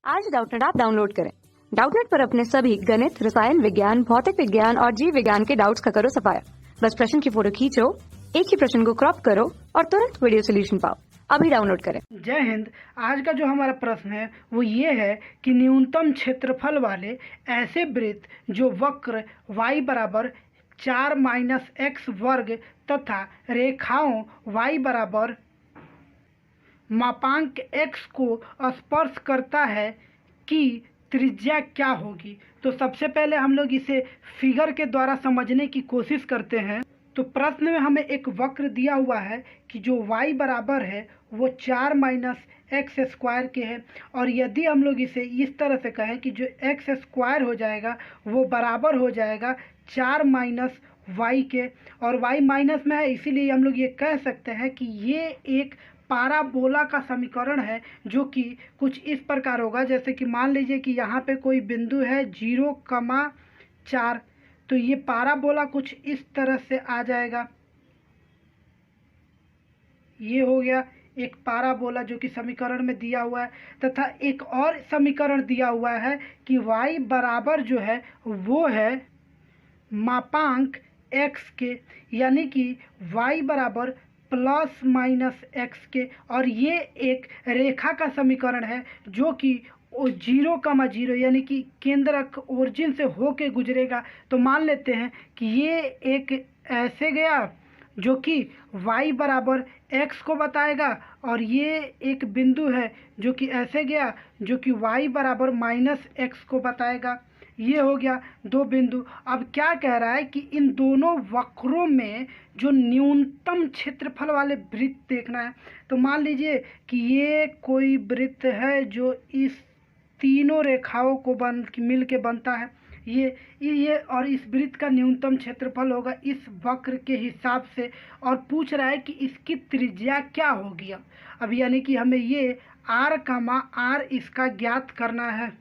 आज Doubtnut app download करें। Doubtnut पर अपने सभी गणित, रसायन विज्ञान, भौतिक विज्ञान और जीव विज्ञान के डाउट्स का करो सफाया। बस प्रश्न की फोटो खींचो, एक ही प्रश्न को क्रॉप करो और तुरंत वीडियो सोल्यूशन पाओ। अभी डाउनलोड करें। जय हिंद। आज का जो हमारा प्रश्न है वो ये है कि न्यूनतम क्षेत्रफल वाले ऐसे वृत्त जो वक्र y बराबर 4 - x वर्ग तथा रेखाओं y बराबर मापांक x को स्पर्श करता है कि त्रिज्या क्या होगी। तो सबसे पहले हम लोग इसे फिगर के द्वारा समझने की कोशिश करते हैं। तो प्रश्न में हमें एक वक्र दिया हुआ है कि जो y बराबर है वो 4 - x स्क्वायर के है, और यदि हम लोग इसे इस तरह से कहें कि जो x स्क्वायर हो जाएगा वो बराबर हो जाएगा 4 - y के, और y माइनस में है इसीलिए हम लोग ये कह सकते हैं कि ये एक पाराबोला का समीकरण है जो कि कुछ इस प्रकार होगा। जैसे कि मान लीजिए कि यहाँ पे कोई बिंदु है 0,4, तो ये पाराबोला कुछ इस तरह से आ जाएगा। ये हो गया एक पाराबोला जो कि समीकरण में दिया हुआ है, तथा एक और समीकरण दिया हुआ है कि y बराबर जो है वो है मापांक x के, यानी कि y बराबर ±x के, और ये एक रेखा का समीकरण है जो कि 0,0 यानी कि केंद्रक ओरिजिन से होके गुजरेगा। तो मान लेते हैं कि ये एक ऐसे गया जो कि y बराबर x को बताएगा, और ये एक बिंदु है जो कि ऐसे गया जो कि y बराबर -x को बताएगा। ये हो गया दो बिंदु। अब क्या कह रहा है कि इन दोनों वक्रों में जो न्यूनतम क्षेत्रफल वाले वृत्त देखना है। तो मान लीजिए कि ये कोई वृत्त है जो इस तीनों रेखाओं को मिल के बनता है। ये और इस वृत्त का न्यूनतम क्षेत्रफल होगा इस वक्र के हिसाब से, और पूछ रहा है कि इसकी त्रिज्या क्या होगी। अब यानी कि हमें ये r, इसका ज्ञात करना है।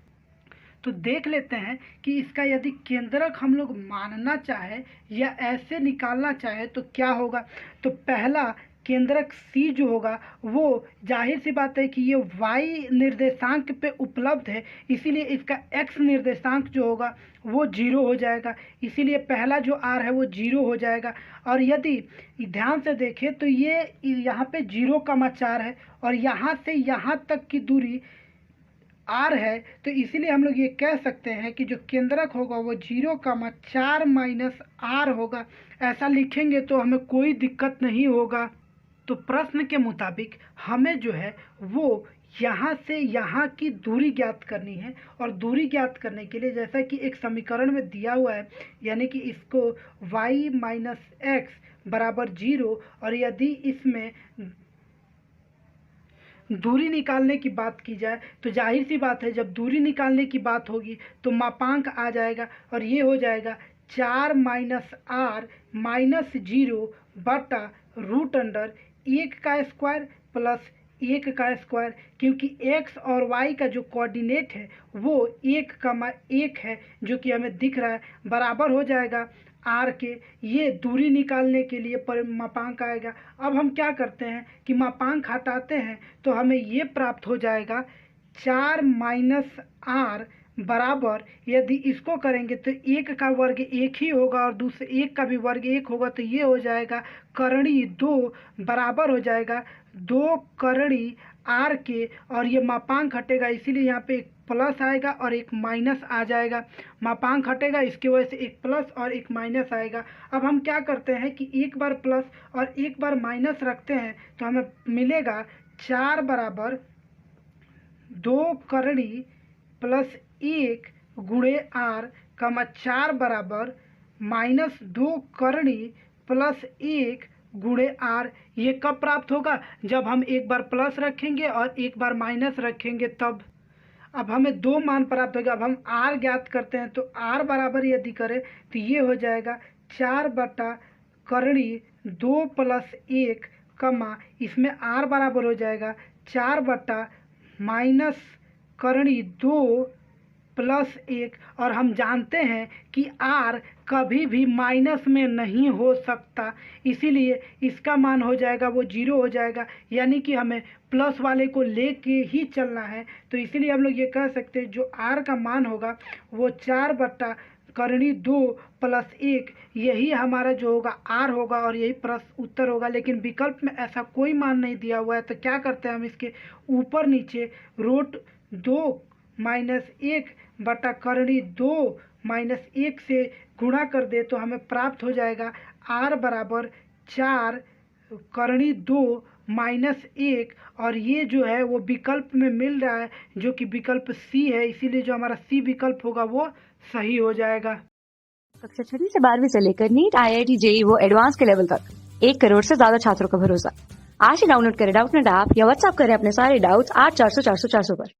तो देख लेते हैं कि इसका यदि केंद्रक हम लोग मानना चाहे या ऐसे निकालना चाहे तो क्या होगा। तो पहला केंद्रक C जो होगा वो जाहिर सी बात है कि ये y निर्देशांक पे उपलब्ध है, इसीलिए इसका x निर्देशांक जो होगा वो 0 हो जाएगा, इसीलिए पहला जो r है वो 0 हो जाएगा। और यदि ध्यान से देखें तो ये यहाँ पे 0,4 है और यहाँ से यहाँ तक की दूरी r है, तो इसीलिए हम लोग ये कह सकते हैं कि जो केंद्रक होगा वो 0,4 - r होगा। ऐसा लिखेंगे तो हमें कोई दिक्कत नहीं होगा। तो प्रश्न के मुताबिक हमें जो है वो यहाँ से यहाँ की दूरी ज्ञात करनी है, और दूरी ज्ञात करने के लिए जैसा कि एक समीकरण में दिया हुआ है, यानी कि इसको y - x बराबर 0, और यदि इसमें दूरी निकालने की बात की जाए तो जाहिर सी बात है जब दूरी निकालने की बात होगी तो मापांक आ जाएगा, और ये हो जाएगा 4 - r -0 बटा √1 का स्क्वायर प्लस 1 का स्क्वायर, क्योंकि x और y का जो कोऑर्डिनेट है वो 1,1 है जो कि हमें दिख रहा है, बराबर हो जाएगा r के। ये दूरी निकालने के लिए मापांक आएगा। अब हम क्या करते हैं कि मापांक हटाते हैं तो हमें ये प्राप्त हो जाएगा 4 - r बराबर, यदि इसको करेंगे तो 1 का वर्ग 1 ही होगा और दूसरे 1 का भी वर्ग 1 होगा, तो ये हो जाएगा करणी 2 बराबर हो जाएगा 2 करणी r के, और ये मापांक हटेगा इसीलिए यहाँ पे एक प्लस आएगा और एक माइनस आ जाएगा। मापांक हटेगा इसकी वजह से एक प्लस और एक माइनस आएगा। अब हम क्या करते हैं कि एक बार प्लस और एक बार माइनस रखते हैं तो हमें मिलेगा 4 बराबर 2 करणी प्लस 1 गुणे r, 4 बराबर -2 करणी प्लस 1 गुणे r। ये कब प्राप्त होगा? जब हम एक बार प्लस रखेंगे और एक बार माइनस रखेंगे तब। अब हमें दो मान प्राप्त होगा। अब हम r ज्ञात करते हैं तो r बराबर यदि करें तो ये हो जाएगा 4 बटा करणी 2 प्लस 1, इसमें r बराबर हो जाएगा 4 बटा माइनस करणी 2 +1 और हम जानते हैं कि r कभी भी माइनस में नहीं हो सकता, इसीलिए इसका मान हो जाएगा वो 0 हो जाएगा, यानी कि हमें प्लस वाले को लेके ही चलना है। तो इसीलिए हम लोग ये कह सकते हैं जो r का मान होगा वो 4/2 + 1 यही हमारा जो होगा r होगा और यही प्रश्न उत्तर होगा। लेकिन विकल्प में ऐसा कोई मान नहीं दिया हुआ है, तो क्या करते हैं हम इसके ऊपर नीचे √2 - 1/2 - 1 से गुणा कर दे तो हमें प्राप्त हो जाएगा r बराबर 4√2 - 1 और ये जो है वो विकल्प में मिल रहा है जो कि विकल्प सी है, इसीलिए जो हमारा सी विकल्प होगा वो सही हो जाएगा। कक्षा 6वीं से 12वीं से लेकर नीट, IIT, JEE वो एडवांस के लेवल तक 1 करोड़ से ज्यादा छात्रों का भरोसा। आज ही डाउनलोड करें डाउटनेट ऐप या व्हाट्सएप करें अपने सारे डाउट्स 8400 400 400 पर।